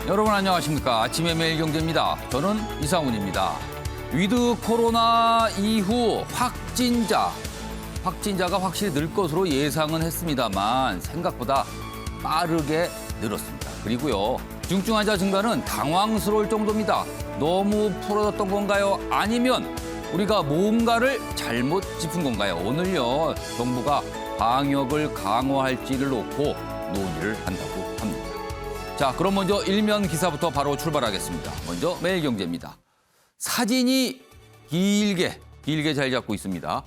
여러분 안녕하십니까. 아침의 매일경제입니다. 저는 이상훈입니다. 위드 코로나 이후 확진자가 확실히 늘 것으로 예상은 했습니다만 생각보다 빠르게 늘었습니다. 그리고요, 중증 환자 증가는 당황스러울 정도입니다. 너무 풀어졌던 건가요? 아니면 우리가 뭔가를 잘못 짚은 건가요? 오늘요, 정부가 방역을 강화할지를 놓고 논의를 한다고 합니다. 자, 그럼 먼저 일면 기사부터 바로 출발하겠습니다. 먼저 매일경제입니다. 사진이 길게 자리 잡고 있습니다.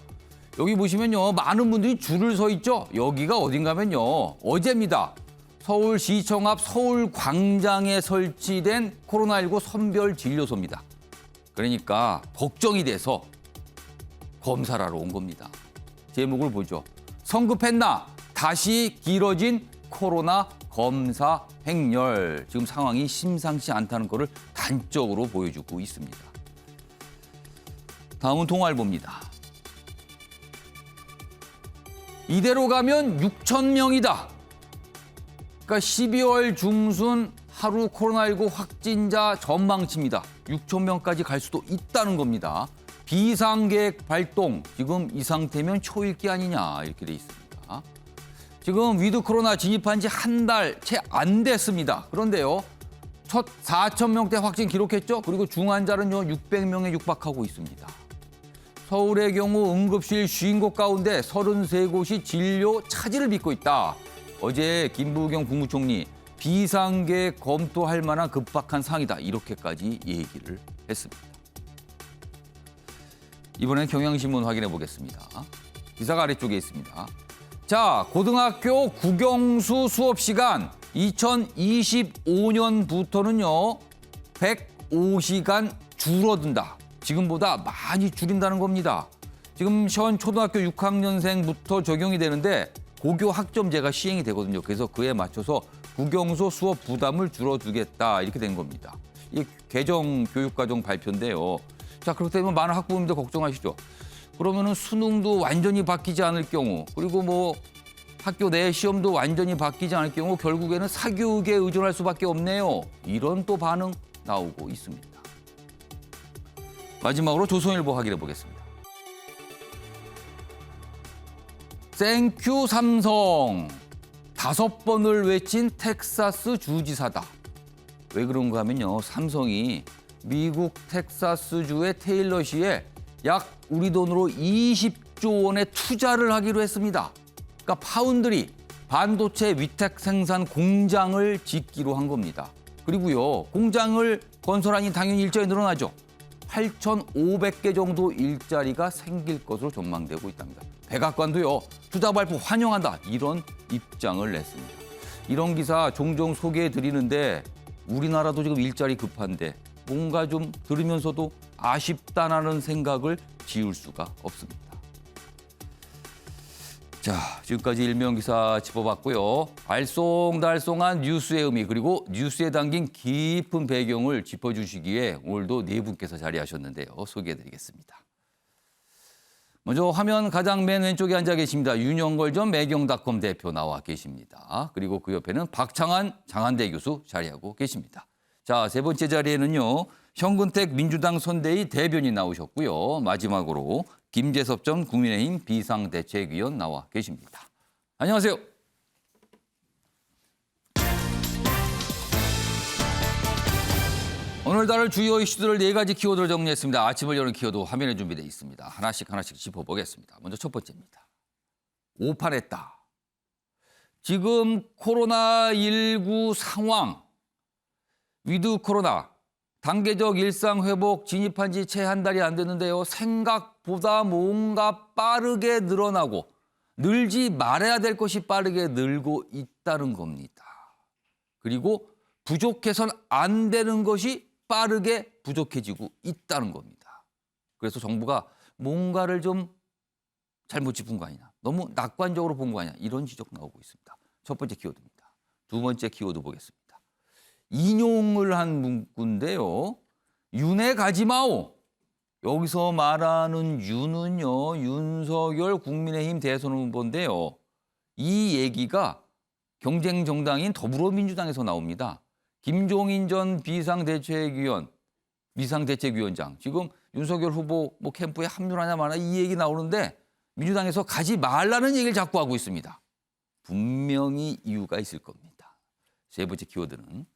여기 보시면요, 많은 분들이 줄을 서 있죠. 여기가 어딘가면요, 어제입니다. 서울시청 앞 서울광장에 설치된 코로나19 선별 진료소입니다. 그러니까 걱정이 돼서 검사를 하러 온 겁니다. 제목을 보죠. 성급했나? 다시 길어진 코로나 검사 행렬. 지금 상황이 심상치 않다는 것을 단적으로 보여주고 있습니다. 다음은 동아일보입니다. 이대로 가면 6천 명이다. 그러니까 12월 중순 하루 코로나19 확진자 전망치입니다. 6천 명까지 갈 수도 있다는 겁니다. 비상계획 발동, 지금 이 상태면 초읽기 아니냐 이렇게 돼 있습니다. 지금 위드 코로나 진입한 지 한 달 채 안 됐습니다. 그런데요, 첫 4천 명대 확진 기록했죠. 그리고 중환자는요 600명에 육박하고 있습니다. 서울의 경우 응급실 50곳 가운데 33곳이 진료 차질을 빚고 있다. 어제 김부겸 국무총리 비상계획 검토할 만한 급박한 상황이다. 이렇게까지 얘기를 했습니다. 이번엔 경향신문 확인해 보겠습니다. 기사가 아래쪽에 있습니다. 자, 고등학교 국영수 수업 시간 2025년부터는요 105시간 줄어든다. 지금보다 많이 줄인다는 겁니다. 지금 현 초등학교 6학년생부터 적용이 되는데 고교 학점제가 시행이 되거든요. 그래서 그에 맞춰서 국영수 수업 부담을 줄여주겠다 이렇게 된 겁니다. 이게 개정 교육과정 발표인데요. 자, 그렇기 때문에 많은 학부모님들 걱정하시죠. 그러면은 수능도 완전히 바뀌지 않을 경우, 그리고 뭐 학교 내 시험도 완전히 바뀌지 않을 경우 결국에는 사교육에 의존할 수밖에 없네요. 이런 또 반응 나오고 있습니다. 마지막으로 조선일보 확인해 보겠습니다. 땡큐 삼성. 5번을 외친 텍사스 주지사다. 왜 그런가 하면요, 삼성이 미국 텍사스주의 테일러시에 약 우리 돈으로 20조 원의 투자를 하기로 했습니다. 그러니까 파운드리, 반도체 위탁 생산 공장을 짓기로 한 겁니다. 그리고요, 공장을 건설하니 당연히 일자리 늘어나죠. 8,500개 정도 일자리가 생길 것으로 전망되고 있답니다. 백악관도요, 투자 발표 환영한다. 이런 입장을 냈습니다. 이런 기사 종종 소개해 드리는데 우리나라도 지금 일자리 급한데 뭔가 좀 들으면서도 아쉽다는 생각을 지울 수가 없습니다. 자, 지금까지 일면 기사 짚어봤고요. 알쏭달쏭한 뉴스의 의미, 그리고 뉴스에 담긴 깊은 배경을 짚어주시기에 오늘도 네 분께서 자리하셨는데요. 소개해드리겠습니다. 먼저 화면 가장 맨 왼쪽에 앉아 계십니다. 윤영걸 전 매경닷컴 대표 나와 계십니다. 그리고 그 옆에는 박창한 장한대 교수 자리하고 계십니다. 자, 세 번째 자리에는요, 현근택 민주당 선대위 대변인 나오셨고요. 마지막으로 김재섭 전 국민의힘 비상대책위원 나와 계십니다. 안녕하세요. 오늘 다룰 주요 이슈들을 4가지 키워드를 정리했습니다. 아침을 여는 키워드 화면에 준비되어 있습니다. 하나씩 짚어보겠습니다. 먼저 첫 번째입니다. 오판했다. 지금 코로나19 상황, 위드 코로나, 단계적 일상 회복 진입한 지 채 한 달이 안 됐는데요. 생각보다 뭔가 빠르게 늘어나고 늘지 말아야 될 것이 빠르게 늘고 있다는 겁니다. 그리고 부족해서는 안 되는 것이 빠르게 부족해지고 있다는 겁니다. 그래서 정부가 뭔가를 좀 잘못 짚은 거 아니냐, 너무 낙관적으로 본 거 아니냐, 이런 지적 나오고 있습니다. 첫 번째 키워드입니다. 두 번째 키워드 보겠습니다. 인용을 한 문구인데요. 윤회 가지 마오. 여기서 말하는 윤은요, 윤석열 국민의힘 대선 후보인데요. 이 얘기가 경쟁 정당인 더불어민주당에서 나옵니다. 김종인 전 비상대책위원장 지금 윤석열 후보 뭐 캠프에 합류하냐 마나 이 얘기 나오는데 민주당에서 가지 말라는 얘기를 자꾸 하고 있습니다. 분명히 이유가 있을 겁니다. 세 번째 키워드는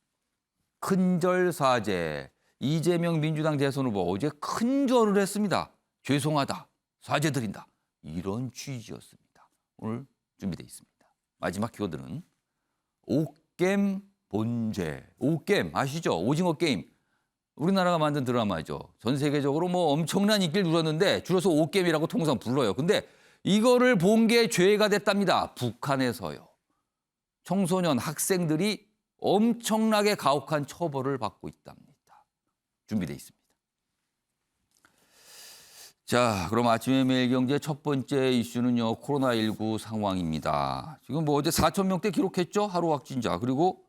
큰절사죄. 이재명 민주당 대선 후보 어제 큰절을 했습니다. 죄송하다, 사죄드린다. 이런 취지였습니다. 오늘 준비되어 있습니다. 마지막 키워드는 옥겜 본죄. 옥겜 아시죠? 오징어 게임. 우리나라가 만든 드라마죠. 전 세계적으로 뭐 엄청난 인기를 누렸는데 줄여서 옥겜이라고 통상 불러요. 근데 이거를 본 게 죄가 됐답니다. 북한에서요. 청소년 학생들이 엄청나게 가혹한 처벌을 받고 있답니다. 준비되어 있습니다. 자, 그럼 아침의 매일경제 첫 번째 이슈는요. 코로나19 상황입니다. 지금 뭐 어제 4,000명대 기록했죠. 하루 확진자. 그리고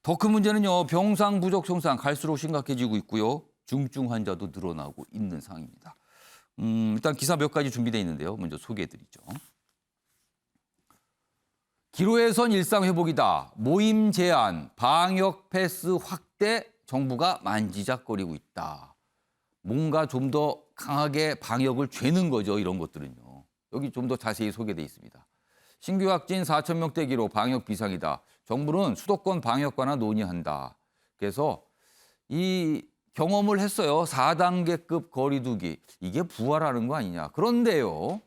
더 큰 문제는요. 병상 부족 현상 갈수록 심각해지고 있고요. 중증 환자도 늘어나고 있는 상황입니다. 일단 기사 몇 가지 준비되어 있는데요. 먼저 소개해드리죠. 기로에선 일상 회복이다. 모임 제한, 방역 패스 확대 정부가 만지작거리고 있다. 뭔가 좀 더 강하게 방역을 죄는 거죠. 이런 것들은요. 여기 좀 더 자세히 소개되어 있습니다. 신규 확진 4,000명대 기로 방역 비상이다. 정부는 수도권 방역관화 논의한다. 그래서 이 경험을 했어요. 4단계급 거리두기. 이게 부활하는 거 아니냐. 그런데요.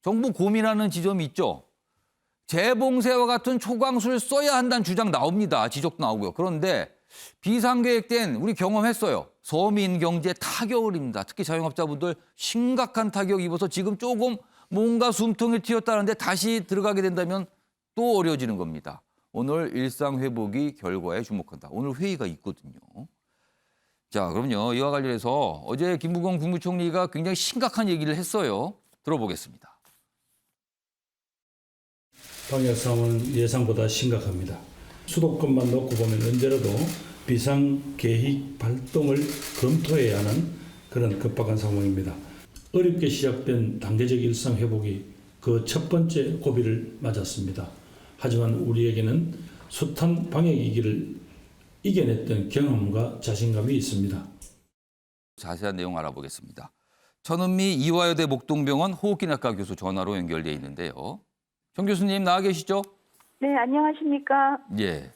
정부 고민하는 지점이 있죠. 재봉쇄와 같은 초강수를 써야 한다는 주장 나옵니다. 지적도 나오고요. 그런데 비상계획된 우리 경험했어요. 서민 경제 타격을 입니다. 특히 자영업자분들 심각한 타격 입어서 지금 조금 뭔가 숨통을 틔웠다는데 다시 들어가게 된다면 또 어려워지는 겁니다. 오늘 일상 회복이 결과에 주목한다. 오늘 회의가 있거든요. 자, 그럼요. 이와 관련해서 어제 김부겸 국무총리가 굉장히 심각한 얘기를 했어요. 들어보겠습니다. 방역 상황은 예상보다 심각합니다. 수도권만 놓고 보면 언제라도 비상계획 발동을 검토해야 하는 그런 급박한 상황입니다. 어렵게 시작된 단계적 일상 회복이 그 첫 번째 고비를 맞았습니다. 하지만 우리에게는 숱한 방역 위기를 이겨냈던 경험과 자신감이 있습니다. 자세한 내용 알아보겠습니다. 천은미 이화여대 목동병원 호흡기내과 교수 전화로 연결돼 있는데요. 정 교수님 나와 계시죠? 네, 안녕하십니까? 예.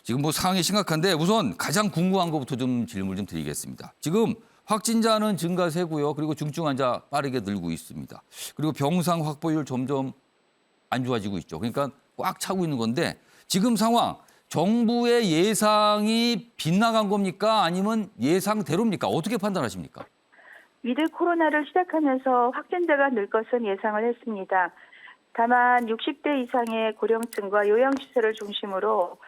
지금 뭐 상황이 심각한데 우선 가장 궁금한 것부터 좀 질문 좀 드리겠습니다. 지금 확진자는 증가세고요. 그리고 중증 환자 빠르게 늘고 있습니다. 그리고 병상 확보율 점점 안 좋아지고 있죠. 그러니까 꽉 차고 있는 건데 지금 상황 정부의 예상이 빗나간 겁니까? 아니면 예상대로입니까? 어떻게 판단하십니까? 위드 코로나를 시작하면서 확진자가 늘 것은 예상을 했습니다. 다만 60대 이상의 고령층과 요양시설을 중심으로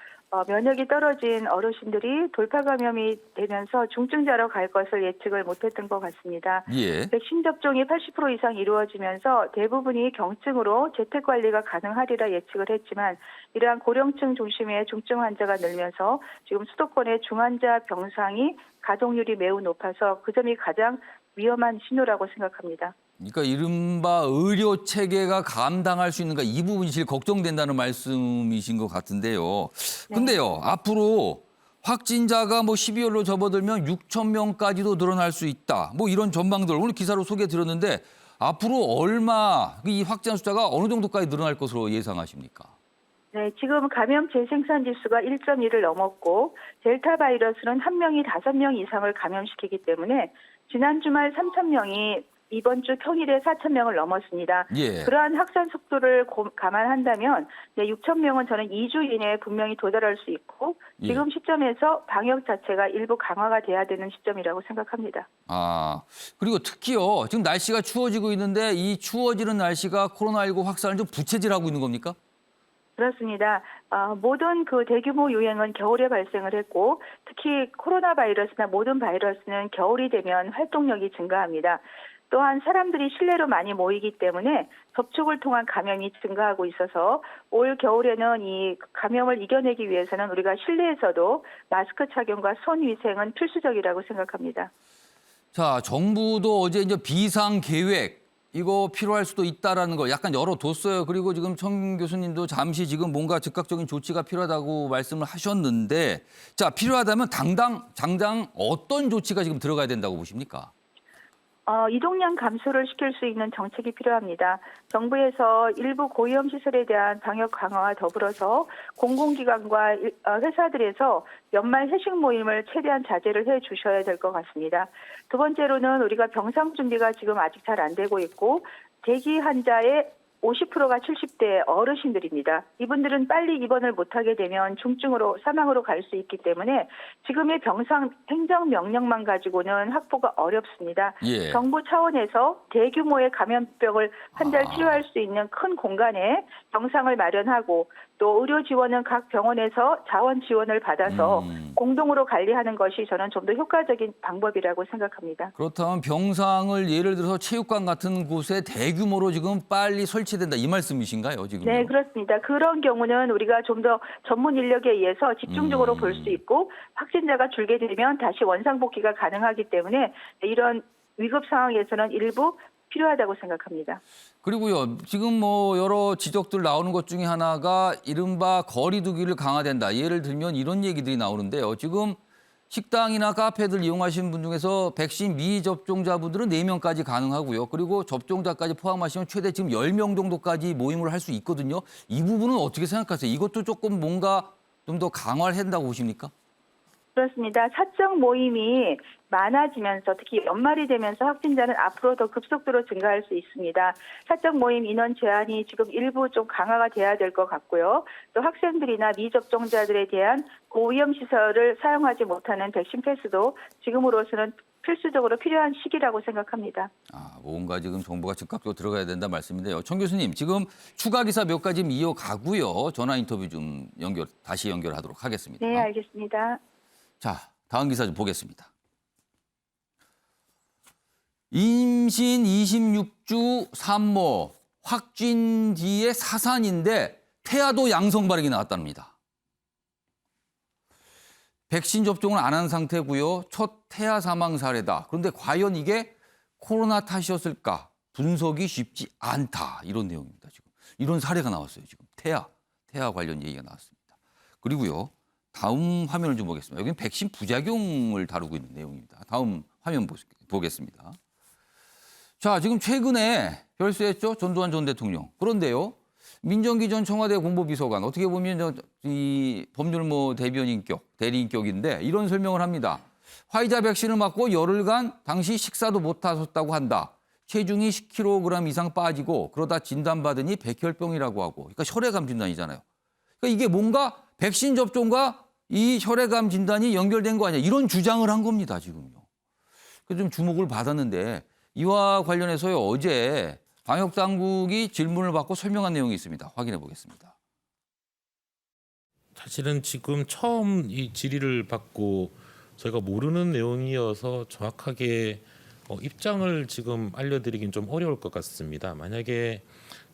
면역이 떨어진 어르신들이 돌파 감염이 되면서 중증자로 갈 것을 예측을 못했던 것 같습니다. 예. 백신 접종이 80% 이상 이루어지면서 대부분이 경증으로 재택관리가 가능하리라 예측을 했지만 이러한 고령층 중심의 중증 환자가 늘면서 지금 수도권의 중환자 병상이 가동률이 매우 높아서 그 점이 가장 위험한 신호라고 생각합니다. 그러니까 이른바 의료 체계가 감당할 수 있는가 이 부분이 제일 걱정된다는 말씀이신 것 같은데요. 근데요, 앞으로 확진자가 뭐 12월로 접어들면 6천 명까지도 늘어날 수 있다. 뭐 이런 전망들 오늘 기사로 소개 드렸는데 앞으로 얼마 이 확진자 숫자가 어느 정도까지 늘어날 것으로 예상하십니까? 네, 지금 감염 재생산 지수가 1.1을 넘었고 델타 바이러스는 한 명이 5명 이상을 감염시키기 때문에 지난 주말 3,000명이 이번 주 평일에 4,000명을 넘었습니다. 예. 그러한 확산 속도를 감안한다면 6,000명은 저는 2주 이내에 분명히 도달할 수 있고 지금 시점에서 방역 자체가 일부 강화가 돼야 되는 시점이라고 생각합니다. 아, 그리고 특히요. 지금 날씨가 추워지고 있는데 이 추워지는 날씨가 코로나19 확산을 좀 부채질하고 있는 겁니까? 그렇습니다. 모든 그 대규모 유행은 겨울에 발생을 했고 특히 코로나 바이러스나 모든 바이러스는 겨울이 되면 활동력이 증가합니다. 또한 사람들이 실내로 많이 모이기 때문에 접촉을 통한 감염이 증가하고 있어서 올 겨울에는 이 감염을 이겨내기 위해서는 우리가 실내에서도 마스크 착용과 손 위생은 필수적이라고 생각합니다. 자, 정부도 어제 이제 비상 계획 이거 필요할 수도 있다라는 걸 약간 열어뒀어요. 그리고 지금 청 교수님도 잠시 지금 뭔가 즉각적인 조치가 필요하다고 말씀을 하셨는데, 자, 필요하다면 당장 어떤 조치가 지금 들어가야 된다고 보십니까? 이동량 감소를 시킬 수 있는 정책이 필요합니다. 정부에서 일부 고위험 시설에 대한 방역 강화와 더불어서 공공기관과 회사들에서 연말 회식 모임을 최대한 자제를 해 주셔야 될 것 같습니다. 두 번째로는 우리가 병상 준비가 지금 아직 잘 안 되고 있고 대기 환자의 50%가 70대 어르신들입니다. 이분들은 빨리 입원을 못하게 되면 중증으로 사망으로 갈 수 있기 때문에 지금의 병상 행정명령만 가지고는 확보가 어렵습니다. 예. 정부 차원에서 대규모의 감염병을 환자를 치료할 수 있는 큰 공간에 병상을 마련하고 또 의료 지원은 각 병원에서 자원 지원을 받아서 공동으로 관리하는 것이 저는 좀 더 효과적인 방법이라고 생각합니다. 그렇다면 병상을 예를 들어서 체육관 같은 곳에 대규모로 지금 빨리 설치된다 이 말씀이신가요, 지금? 네, 그렇습니다. 그런 경우는 우리가 좀 더 전문 인력에 의해서 집중적으로 볼 수 있고 확진자가 줄게 되면 다시 원상복귀가 가능하기 때문에 이런 위급 상황에서는 일부 필요하다고 생각합니다. 그리고요, 지금 뭐 여러 지적들 나오는 것 중에 하나가 이른바 거리 두기를 강화된다. 예를 들면 이런 얘기들이 나오는데요. 지금 식당이나 카페들 이용하시는 분 중에서 백신 미접종자분들은 4명까지 가능하고요. 그리고 접종자까지 포함하시면 최대 지금 10명 정도까지 모임을 할 수 있거든요. 이 부분은 어떻게 생각하세요? 이것도 조금 뭔가 좀 더 강화를 한다고 보십니까? 그렇습니다. 사적 모임이 많아지면서 특히 연말이 되면서 확진자는 앞으로 더 급속도로 증가할 수 있습니다. 사적 모임 인원 제한이 지금 일부 좀 강화가 돼야 될 것 같고요. 또 학생들이나 미접종자들에 대한 고위험 시설을 사용하지 못하는 백신 패스도 지금으로서는 필수적으로 필요한 시기라고 생각합니다. 뭔가 지금 정부가 즉각적으로 들어가야 된다 말씀인데요. 청 교수님, 지금 추가 기사 몇 가지 이어가고요. 전화 인터뷰 좀 다시 연결하도록 하겠습니다. 네, 알겠습니다. 자, 다음 기사 좀 보겠습니다. 임신 26주 산모 확진 뒤에 사산인데 태아도 양성 반응이 나왔답니다. 백신 접종을 안 한 상태고요. 첫 태아 사망 사례다. 그런데 과연 이게 코로나 탓이었을까? 분석이 쉽지 않다. 이런 내용입니다. 지금 이런 사례가 나왔어요. 지금 태아 관련 얘기가 나왔습니다. 그리고요. 다음 화면을 좀 보겠습니다. 여기는 백신 부작용을 다루고 있는 내용입니다. 다음 화면 보겠습니다. 자, 지금 최근에 별세했죠? 전두환 전 대통령. 그런데요. 민정기 전 청와대 공보비서관 어떻게 보면 이 법률 대리인격인데 이런 설명을 합니다. 화이자 백신을 맞고 열흘간 당시 식사도 못 하셨다고 한다. 체중이 10kg 이상 빠지고 그러다 진단받으니 백혈병이라고 하고. 그러니까 혈액암 진단이잖아요. 그러니까 이게 뭔가 백신 접종과 이 혈액암 진단이 연결된 거 아니야. 이런 주장을 한 겁니다, 지금요. 그래서 좀 주목을 받았는데 이와 관련해서요. 어제 방역당국이 질문을 받고 설명한 내용이 있습니다. 확인해 보겠습니다. 사실은 지금 처음 이 질의를 받고 저희가 모르는 내용이어서 정확하게 입장을 지금 알려드리긴 좀 어려울 것 같습니다. 만약에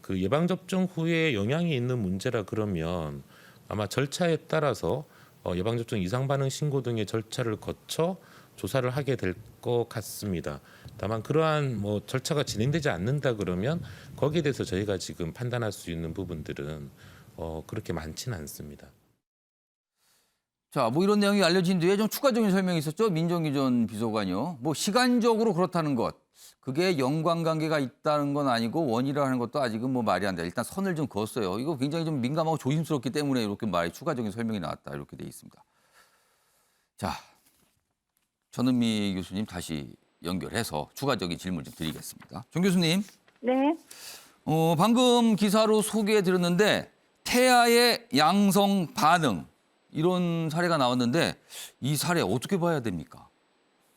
그 예방접종 후에 영향이 있는 문제라 그러면 아마 절차에 따라서 예방접종 이상반응 신고 등의 절차를 거쳐 조사를 하게 될 것 같습니다. 다만 그러한 절차가 진행되지 않는다 그러면 거기에 대해서 저희가 지금 판단할 수 있는 부분들은 그렇게 많지는 않습니다. 자, 이런 내용이 알려진 뒤에 좀 추가적인 설명이 있었죠. 민정기 전 비서관이요. 시간적으로 그렇다는 것. 그게 연관관계가 있다는 건 아니고 원인이라고 하는 것도 아직은 말이 안 돼. 일단 선을 좀 그었어요. 이거 굉장히 좀 민감하고 조심스럽기 때문에 이렇게 추가적인 설명이 나왔다. 이렇게 돼 있습니다. 자, 전은미 교수님 다시 연결해서 추가적인 질문 좀 드리겠습니다. 정 교수님. 네. 방금 기사로 소개해드렸는데 태아의 양성 반응 이런 사례가 나왔는데 이 사례 어떻게 봐야 됩니까?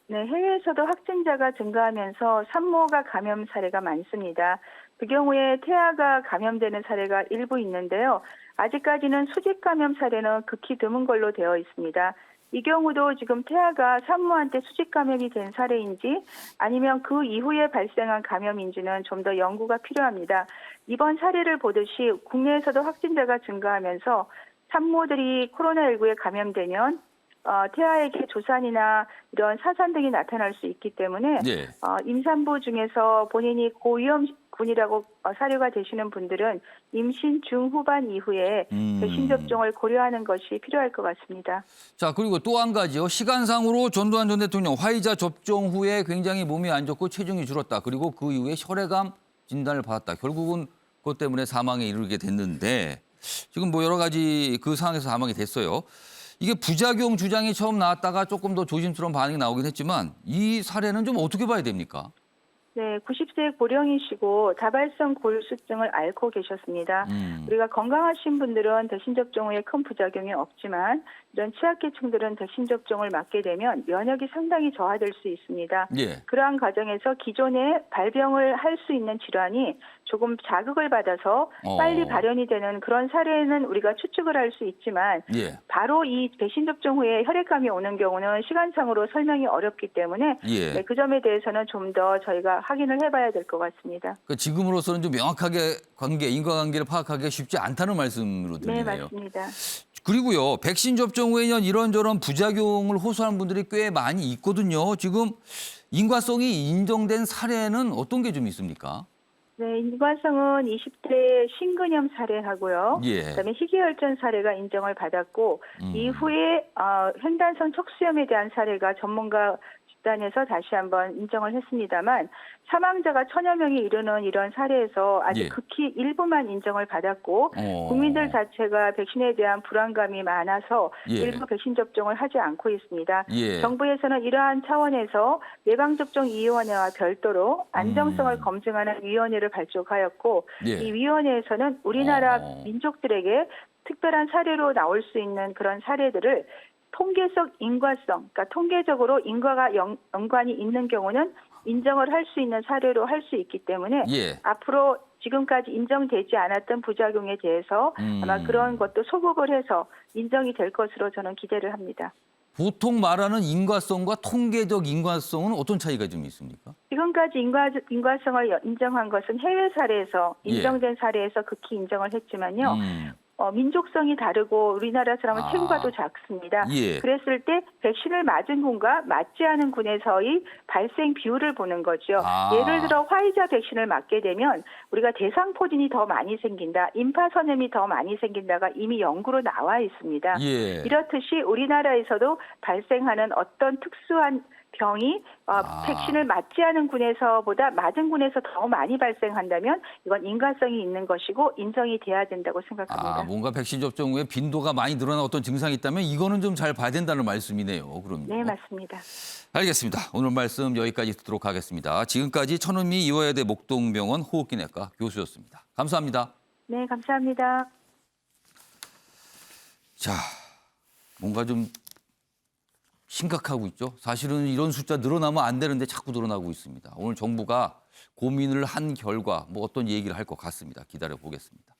네, 해외에서도 확진자가 증가하면서 산모가 감염 사례가 많습니다. 그 경우에 태아가 감염되는 사례가 일부 있는데요. 아직까지는 수직 감염 사례는 극히 드문 걸로 되어 있습니다. 이 경우도 지금 태아가 산모한테 수직 감염이 된 사례인지 아니면 그 이후에 발생한 감염인지는 좀 더 연구가 필요합니다. 이번 사례를 보듯이 국내에서도 확진자가 증가하면서 산모들이 코로나19에 감염되면 태아에게 조산이나 이런 사산 등이 나타날 수 있기 때문에 예. 임산부 중에서 본인이 고위험군이라고 사료가 되시는 분들은 임신 중후반 이후에 백신 접종을 고려하는 것이 필요할 것 같습니다. 자, 그리고 또 한 가지요. 시간상으로 전두환 전 대통령 화이자 접종 후에 굉장히 몸이 안 좋고 체중이 줄었다. 그리고 그 이후에 혈액암 진단을 받았다. 결국은 그것 때문에 사망에 이르게 됐는데 지금 뭐 여러 가지 그 상황에서 사망이 됐어요. 이게 부작용 주장이 처음 나왔다가 조금 더 조심스러운 반응이 나오긴 했지만 이 사례는 좀 어떻게 봐야 됩니까? 네, 90세 고령이시고 다발성 골수증을 앓고 계셨습니다. 우리가 건강하신 분들은 백신 접종 후에 큰 부작용이 없지만 이런 취약계층들은 백신 접종을 맞게 되면 면역이 상당히 저하될 수 있습니다. 예. 그러한 과정에서 기존에 발병을 할 수 있는 질환이 조금 자극을 받아서 빨리 발현이 되는 그런 사례는 우리가 추측을 할 수 있지만 예. 바로 이 백신 접종 후에 혈액암이 오는 경우는 시간상으로 설명이 어렵기 때문에 예. 네, 그 점에 대해서는 좀 더 저희가 확인을 해봐야 될 것 같습니다. 그 지금으로서는 좀 명확하게 인과관계를 파악하기가 쉽지 않다는 말씀으로 네, 들리네요. 맞습니다. 그리고요, 백신 접종 후에는 이런저런 부작용을 호소하는 분들이 꽤 많이 있거든요. 지금 인과성이 인정된 사례는 어떤 게 좀 있습니까? 네, 인과성은 20대 신근염 사례하고요. 예. 그다음에 희귀혈전 사례가 인정을 받았고 이후에 횡단성 척수염에 대한 사례가 전문가 집단에서 다시 한번 인정을 했습니다만 사망자가 1000여 명이 이르는 이런 사례에서 아직 예. 극히 일부만 인정을 받았고 국민들 자체가 백신에 대한 불안감이 많아서 예. 일부 백신 접종을 하지 않고 있습니다. 예. 정부에서는 이러한 차원에서 예방접종위원회와 별도로 안정성을 검증하는 위원회를 발족하였고 예. 이 위원회에서는 우리나라 민족들에게 특별한 사례로 나올 수 있는 그런 사례들을 통계적 인과성, 그러니까 통계적으로 인과가 연관이 있는 경우는 인정을 할 수 있는 사례로 할 수 있기 때문에 예. 앞으로 지금까지 인정되지 않았던 부작용에 대해서 아마 그런 것도 소급을 해서 인정이 될 것으로 저는 기대를 합니다. 보통 말하는 인과성과 통계적 인과성은 어떤 차이가 좀 있습니까? 지금까지 인과성을 인정한 것은 해외 사례에서 인정된 사례에서 극히 인정을 했지만요. 민족성이 다르고 우리나라 사람은 체구가 더 작습니다. 예. 그랬을 때 백신을 맞은 군과 맞지 않은 군에서의 발생 비율을 보는 거죠. 예를 들어 화이자 백신을 맞게 되면 우리가 대상포진이 더 많이 생긴다. 임파선염이 더 많이 생긴다가 이미 연구로 나와 있습니다. 예. 이렇듯이 우리나라에서도 발생하는 어떤 특수한 병이 백신을 맞지 않은 군에서보다 맞은 군에서 더 많이 발생한다면 이건 인과성이 있는 것이고 인정이 돼야 된다고 생각합니다. 뭔가 백신 접종 후에 빈도가 많이 늘어난 어떤 증상이 있다면 이거는 좀 잘 봐야 된다는 말씀이네요. 그럼요. 네, 맞습니다. 알겠습니다. 오늘 말씀 여기까지 듣도록 하겠습니다. 지금까지 천은미 이화여대 목동병원 호흡기내과 교수였습니다. 감사합니다. 네, 감사합니다. 자, 뭔가 좀 심각하고 있죠. 사실은 이런 숫자 늘어나면 안 되는데 자꾸 늘어나고 있습니다. 오늘 정부가 고민을 한 결과 뭐 어떤 얘기를 할 것 같습니다. 기다려 보겠습니다.